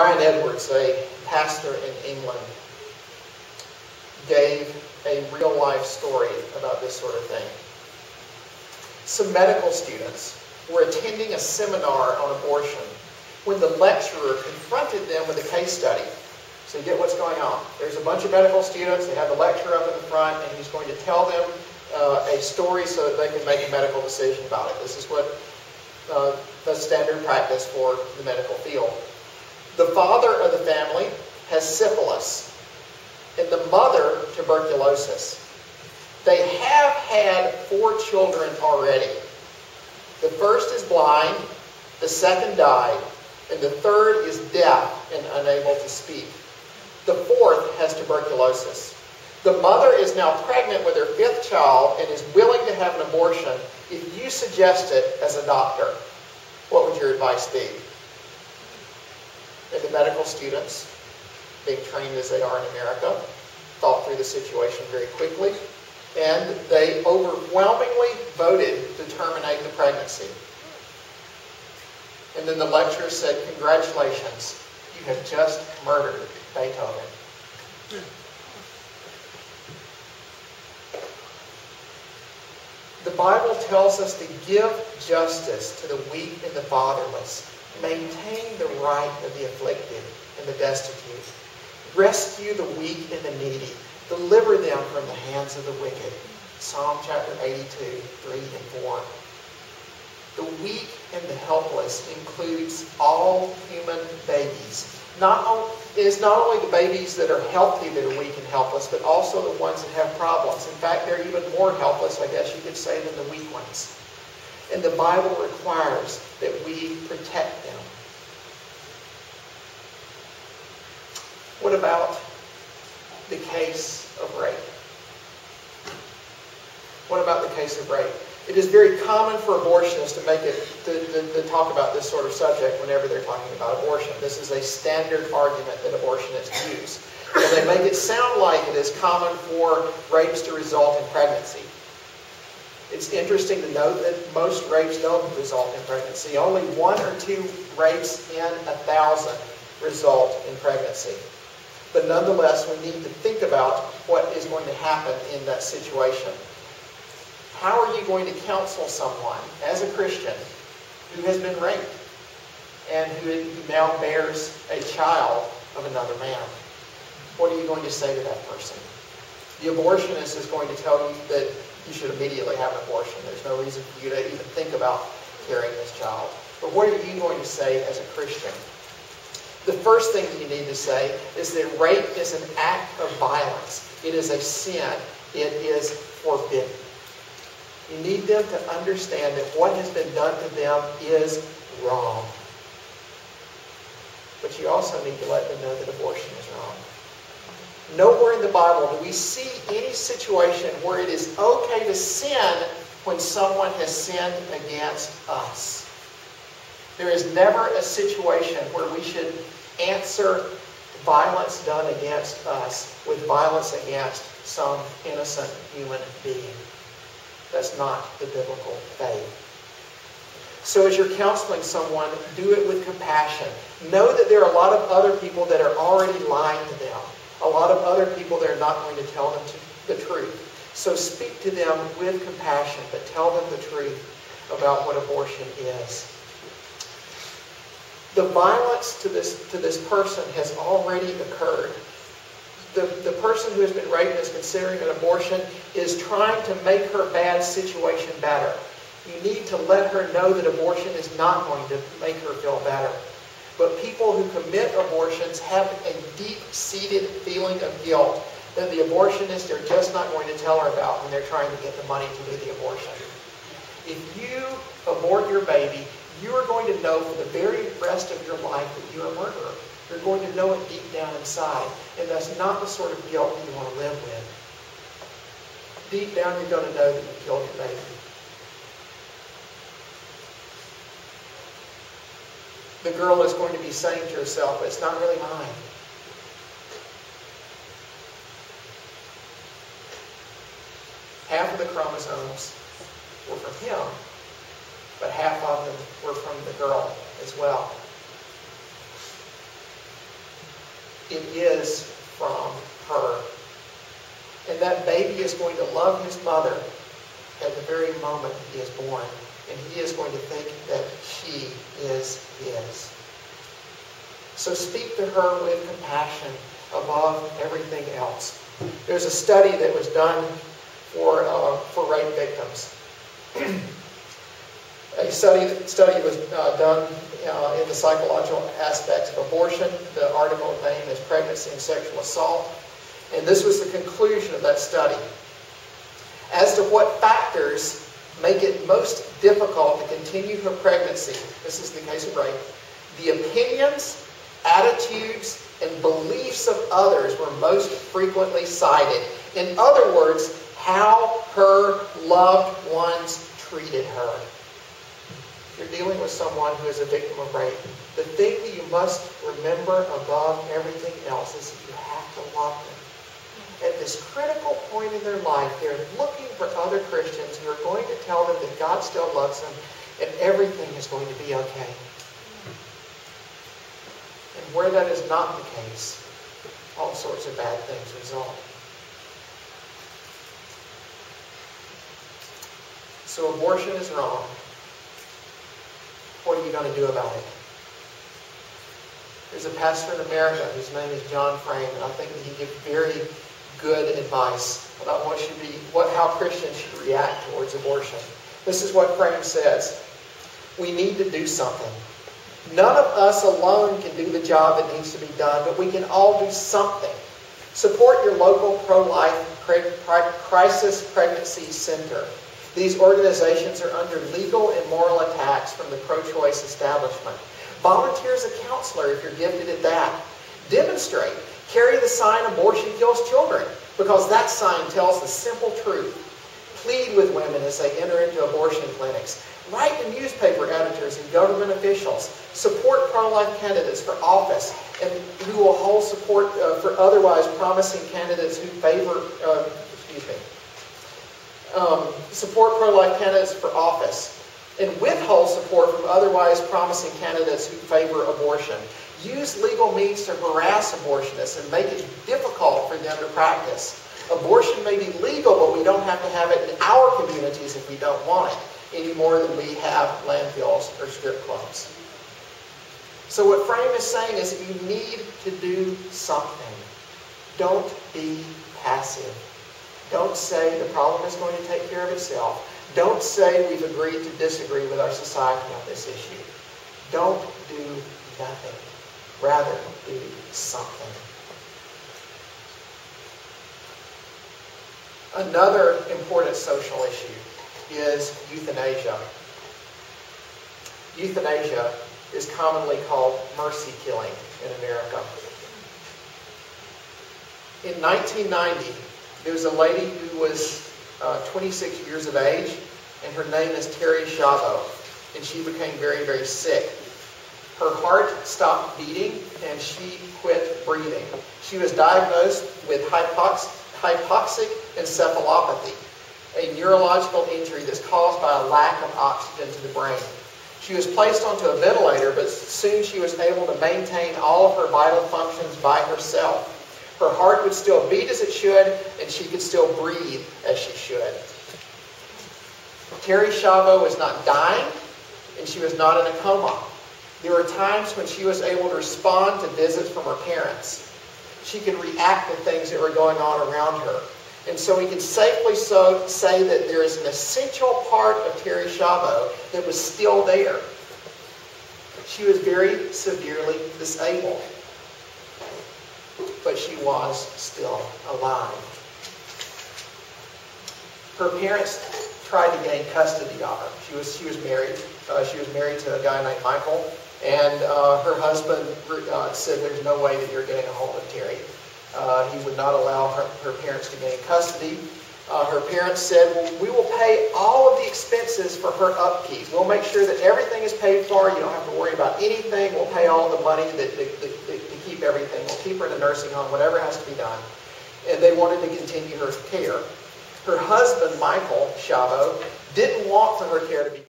Brian Edwards, a pastor in England, gave a real-life story about this sort of thing. Some medical students were attending a seminar on abortion when the lecturer confronted them with a case study. So you get what's going on. There's a bunch of medical students. They have the lecturer up in the front, and he's going to tell them a story so that they can make a medical decision about it. This is what the standard practice for the medical field. The father of the family has syphilis, and the mother tuberculosis. They have had 4 children already. The first is blind, the second died, and the third is deaf and unable to speak. The fourth has tuberculosis. The mother is now pregnant with her 5th child and is willing to have an abortion if you suggest it as a doctor. What would your advice be? And the medical students, being trained as they are in America, thought through the situation very quickly, and they overwhelmingly voted to terminate the pregnancy. And then the lecturer said, "Congratulations, you have just murdered Beethoven." The Bible tells us to give justice to the weak and the fatherless, maintain the right of the afflicted and the destitute, rescue the weak and the needy, deliver them from the hands of the wicked. Psalm chapter 82, 3 and 4. The weak and the helpless includes all human babies. It is not only the babies that are healthy that are weak and helpless, but also the ones that have problems. In fact, they're even more helpless, I guess you could say, than the weak ones. And the Bible requires that we protect them. What about the case of rape? What about the case of rape? It is very common for abortionists to talk about this sort of subject whenever they're talking about abortion. This is a standard argument that abortionists use. And they make it sound like it is common for rapes to result in pregnancy. It's interesting to note that most rapes don't result in pregnancy. Only 1 or 2 rapes in 1,000 result in pregnancy. But nonetheless, we need to think about what is going to happen in that situation. How are you going to counsel someone, as a Christian, who has been raped and who now bears a child of another man? What are you going to say to that person? The abortionist is going to tell you that you should immediately have an abortion. There's no reason for you to even think about carrying this child. But what are you going to say as a Christian? The first thing you need to say is that rape is an act of violence. It is a sin. It is forbidden. You need them to understand that what has been done to them is wrong. But you also need to let them know that abortion is wrong. Nowhere in the Bible do we see any situation where it is okay to sin when someone has sinned against us. There is never a situation where we should answer violence done against us with violence against some innocent human being. That's not the biblical faith. So as you're counseling someone, do it with compassion. Know that there are a lot of other people that are already lying to them. A lot of other people that are not going to tell them the truth. So speak to them with compassion, but tell them the truth about what abortion is. The violence to this person has already occurred. The person who has been raped and is considering an abortion is trying to make her bad situation better. You need to let her know that abortion is not going to make her feel better. But people who commit abortions have a deep-seated feeling of guilt that the abortionists are just not going to tell her about when they're trying to get the money to do the abortion. If you abort your baby, you are going to know for the very rest of your life that you're a murderer. You're going to know it deep down inside. And that's not the sort of guilt you want to live with. Deep down, you're going to know that you killed your baby. The girl is going to be saying to herself, it's not really mine. Half of the chromosomes were from him, but half of them were from the girl as well. It is from her. And that baby is going to love his mother at the very moment he is born. And he is going to think that she is his. So speak to her with compassion above everything else. There's a study that was done for rape victims. A study was done in the psychological aspects of abortion. The article name is Pregnancy and Sexual Assault. And this was the conclusion of that study. As to what factors make it most difficult to continue her pregnancy, this is the case of rape, the opinions, attitudes, and beliefs of others were most frequently cited. In other words, how her loved ones treated her. If you're dealing with someone who is a victim of rape, the thing that you must remember above everything else is that you have to love them. At this critical point in their life, they're looking for other Christians who are going to tell them that God still loves them and everything is going to be okay. And where that is not the case, all sorts of bad things result. So abortion is wrong. What are you going to do about it? There's a pastor in America whose name is John Frame, and I think that he gives very good advice about how Christians should react towards abortion. This is what Frame says. We need to do something. None of us alone can do the job that needs to be done, but we can all do something. Support your local pro-life crisis pregnancy center. These organizations are under legal and moral attacks from the pro-choice establishment. Volunteer as a counselor if you're gifted at that. Demonstrate. Carry the sign "Abortion kills children," because that sign tells the simple truth. Plead with women as they enter into abortion clinics. Write to newspaper editors and government officials. Support pro-life candidates for office and who will hold support for otherwise promising candidates who favor, support pro-life candidates for office and withhold support from otherwise promising candidates who favor abortion. Use legal means to harass abortionists and make it difficult for them to practice. Abortion may be legal, but we don't have to have it in our communities if we don't want it, any more than we have landfills or strip clubs. So what Frame is saying is that you need to do something. Don't be passive. Don't say the problem is going to take care of itself. Don't say we've agreed to disagree with our society on this issue. Don't do nothing. Rather, do something. Another important social issue is euthanasia. Euthanasia is commonly called mercy killing in America. In 1990, there was a lady who was 26 years of age, and her name is Terry Schiavo, and she became very, very sick. Her heart stopped beating, and she quit breathing. She was diagnosed with hypoxic encephalopathy, a neurological injury that's caused by a lack of oxygen to the brain. She was placed onto a ventilator, but soon she was able to maintain all of her vital functions by herself. Her heart would still beat as it should, and she could still breathe as she should. Terry Schiavo was not dying, and she was not in a coma. There were times when she was able to respond to visits from her parents. She could react to things that were going on around her. And so we can safely say that there is an essential part of Terry Schiavo that was still there. She was very severely disabled, but she was still alive. Her parents tried to gain custody of her. She was married. She was married to a guy named Michael, and her husband said, "There's no way that you're getting a hold of Terry." He would not allow her parents to gain custody. Her parents said, "Well, we will pay all of the expenses for her upkeep. We'll make sure that everything is paid for. You don't have to worry about anything. We'll pay all the money to keep everything. We'll keep her in a nursing home, whatever has to be done." And they wanted to continue her care. Her husband, Michael Schiavo, didn't want for her care to be